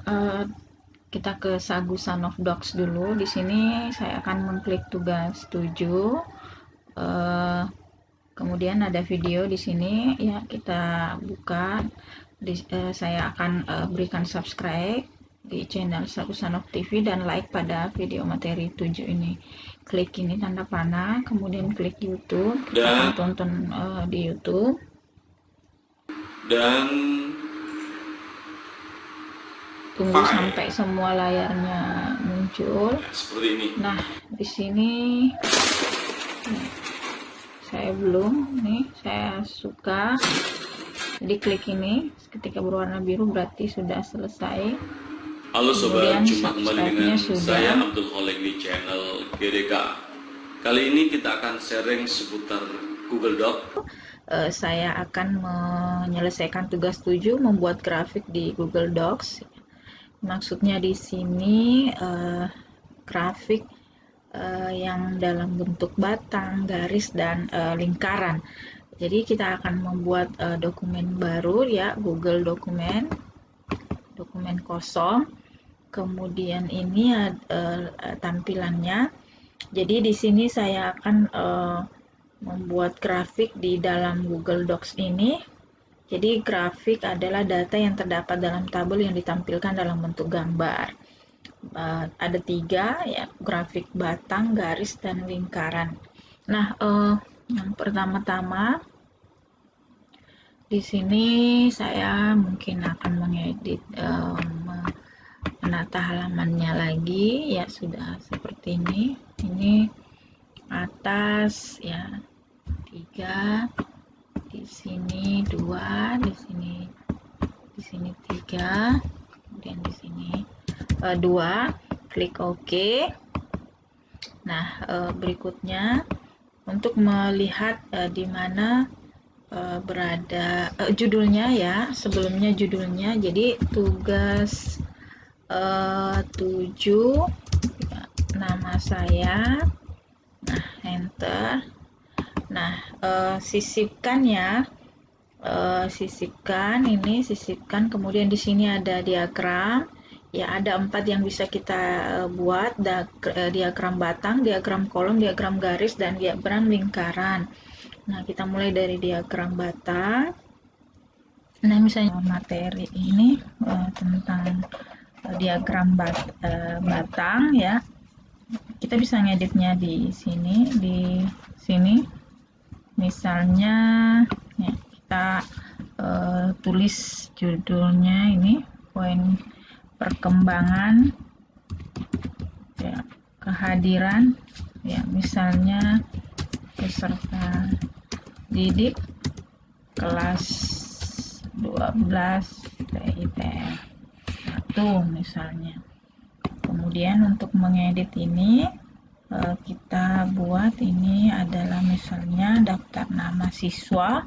eh, kita ke Sagu Son of Dogs dulu. Di sini saya akan mengklik tugas 7. Kemudian ada video di sini ya, kita buka. Saya akan berikan subscribe di channel Sagu Son of TV dan like pada video materi 7 ini. Klik ini tanda panah, kemudian klik YouTube. Kita akan tonton di YouTube. Dan Tunggu sampai semua layarnya muncul. Seperti ini. Nah, di sini saya belum, nih saya suka. Jadi klik ini, ketika berwarna biru berarti sudah selesai. Halo sobat, Kemudian jumpa kembali dengan sudah. saya Abdul Kholik di channel GDK. Kali ini kita akan sharing seputar Google Doc. Saya akan menyelesaikan tugas 7, membuat grafik di Google Docs. Maksudnya di sini grafik yang dalam bentuk batang, garis, dan lingkaran. Jadi kita akan membuat dokumen baru ya, Google dokumen kosong. Kemudian ini tampilannya. Jadi di sini saya akan membuat grafik di dalam Google Docs ini. Jadi grafik adalah data yang terdapat dalam tabel yang ditampilkan dalam bentuk gambar. Ada 3 ya, grafik batang, garis, dan lingkaran. Nah, yang pertama-tama di sini saya mungkin akan mengedit, menata halamannya lagi ya, sudah seperti ini. Ini atas ya 3, di sini 2, di sini 3, kemudian di sini 2. Klik OK. Nah, berikutnya untuk melihat di mana berada judulnya ya, sebelumnya judulnya. Jadi tugas 7 ya, nama saya. Nah, enter. Nah, sisipkan ya, sisipkan. Kemudian di sini ada diagram ya, ada 4 yang bisa kita buat, diagram batang, diagram kolom, diagram garis, dan diagram lingkaran. Nah, kita mulai dari diagram batang. Nah, misalnya materi ini tentang diagram batang ya, kita bisa ngeditnya di sini. Misalnya ya, kita tulis judulnya ini, poin perkembangan ya, kehadiran ya, misalnya peserta didik kelas 12 PITR 1 misalnya. Kemudian untuk mengedit ini kita buat ini adalah misalnya daftar nama siswa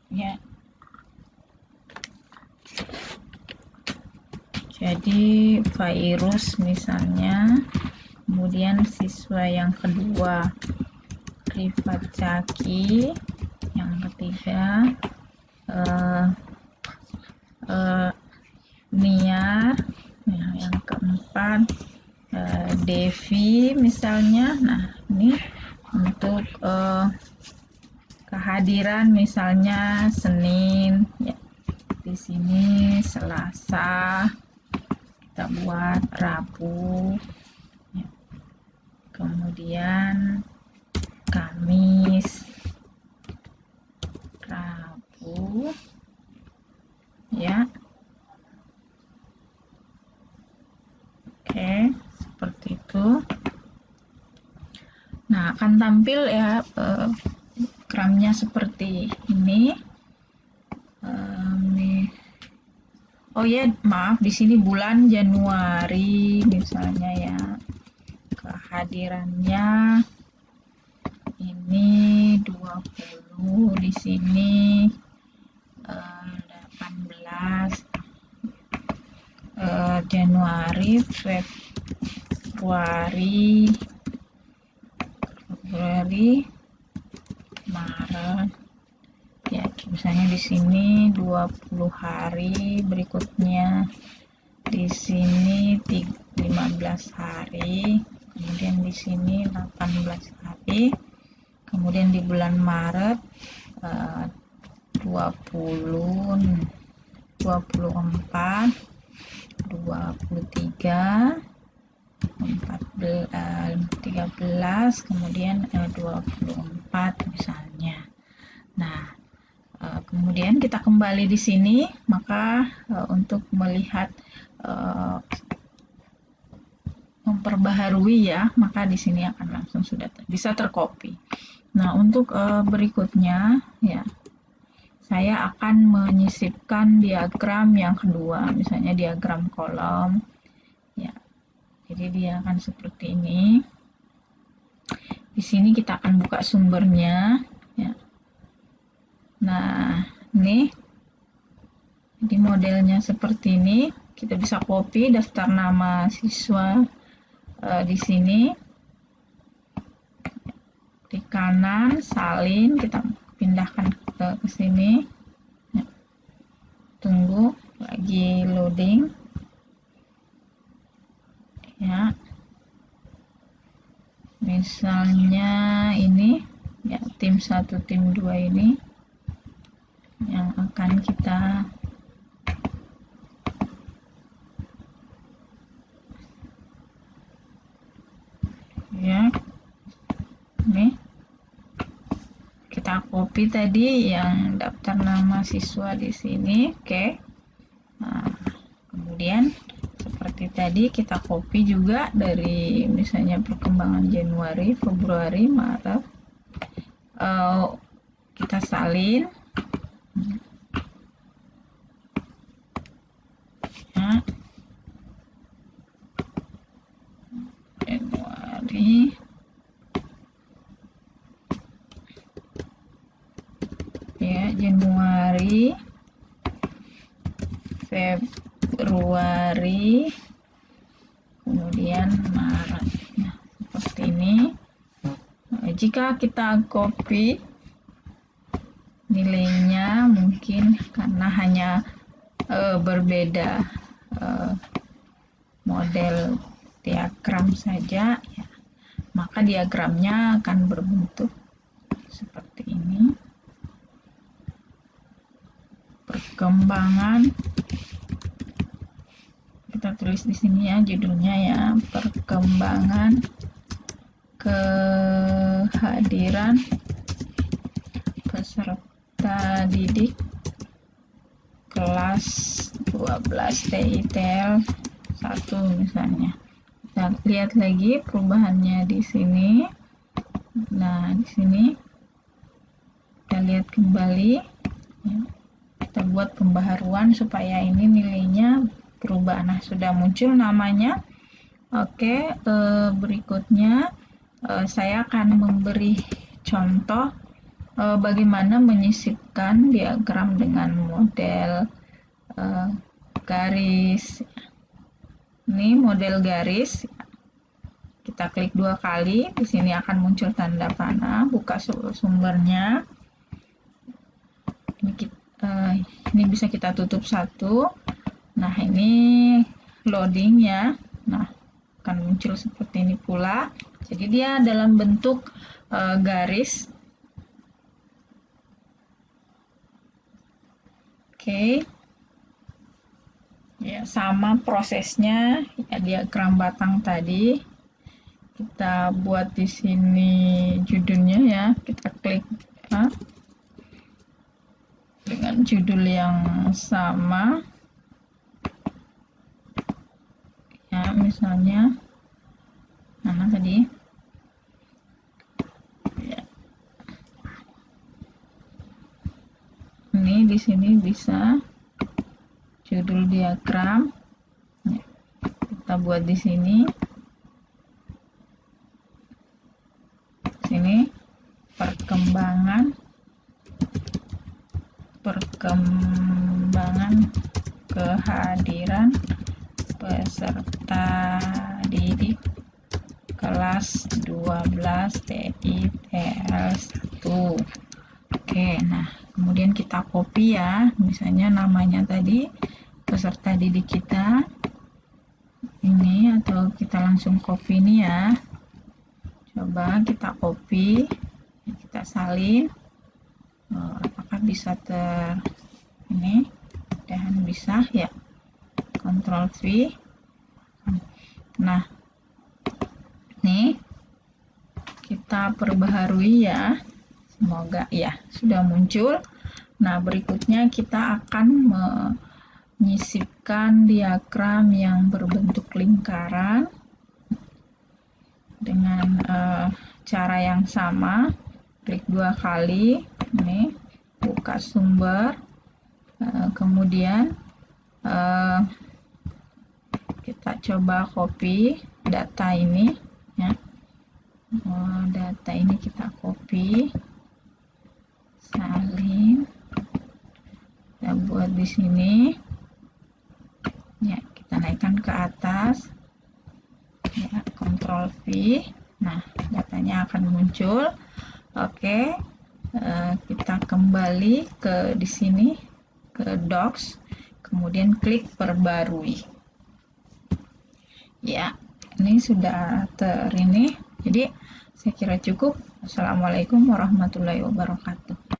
ya. Jadi virus misalnya, kemudian siswa yang kedua Rifat Zaki, yang ketiga Niar, yang keempat Devi misalnya. Nah, ini untuk kehadiran misalnya Senin ya, di sini Selasa, kita buat Rabu ya. Kemudian Kamis, Rabu ya. Oke, seperti itu. Nah, akan tampil ya diagramnya seperti ini. Oh ya, maaf, di sini bulan Januari misalnya ya, kehadirannya ini 20, di sini 18 Januari, Februari, Maret ya, misalnya di sini 20 hari, berikutnya di sini 15 hari, kemudian di sini 18 hari, kemudian di bulan Maret 20, 24, 23, 13, kemudian 24 misalnya. Nah, kemudian kita kembali di sini, maka untuk melihat memperbaharui ya, maka di sini akan langsung sudah bisa tercopy. Nah, untuk berikutnya ya, saya akan menyisipkan diagram yang kedua, misalnya diagram kolom ya. Jadi dia akan seperti ini. Di sini kita akan buka sumbernya ya. Nah, ini jadi modelnya seperti ini. Kita bisa copy daftar nama siswa di sini. Di kanan salin, kita pindahkan ke sini. Ya. Tunggu lagi loading. Ya. Misalnya ini ya, tim 1, tim 2 ini yang akan kita ya, ini kita copy tadi yang daftar nama siswa di sini. Oke. Nah, kemudian seperti tadi kita copy juga dari misalnya perkembangan Januari, Februari, Maret, kita salin ya. Januari, ya, Januari, Februari, kemudian Maret. Nah, seperti ini. Nah, jika kita copy nilainya, mungkin karena hanya berbeda model diagram saja ya, maka diagramnya akan berbentuk seperti ini. Perkembangan, kita tulis di sini ya judulnya ya, perkembangan kehadiran peserta didik kelas 12 TITL 1 misalnya. Kita lihat lagi perubahannya di sini. Nah, di sini kita lihat kembali ya. Kita buat pembaharuan supaya ini nilainya berubah. Nah, sudah muncul namanya. Oke, berikutnya saya akan memberi contoh bagaimana menyisipkan diagram dengan model garis. Ini model garis. Kita klik 2 kali, di sini akan muncul tanda panah, buka sumbernya. Ini bisa kita tutup satu. Nah, ini loading ya. Nah, akan muncul seperti ini pula. Jadi dia dalam bentuk garis. Oke. Ya, sama prosesnya ya, diagram batang tadi. Kita buat di sini judulnya ya. Kita klik ya, dengan judul yang sama. Ya, misalnya mana tadi? Ya. Ini di sini bisa judul diagram. Ya, kita buat di sini. Sini perkembangan kehadiran peserta didik kelas 12 TITL 1. Oke, nah kemudian kita copy ya, misalnya namanya tadi peserta didik kita ini, atau kita langsung copy ini ya. Coba kita copy, kita salin. Apakah bisa ini? Dan bisa ya. Ctrl V. Nah, nih kita perbaharui ya. Semoga ya sudah muncul. Nah, berikutnya kita akan menyisipkan diagram yang berbentuk lingkaran dengan cara yang sama. Klik 2 kali, ini buka sumber, kemudian kita coba copy data ini ya. Data ini kita copy, salin, kita buat di sini ya, kita naikkan ke atas ya, Ctrl V. Nah, datanya akan muncul. Oke, kita kembali ke di sini ke Docs, kemudian klik perbarui ya. Ini sudah ini, jadi saya kira cukup. Assalamualaikum warahmatullahi wabarakatuh.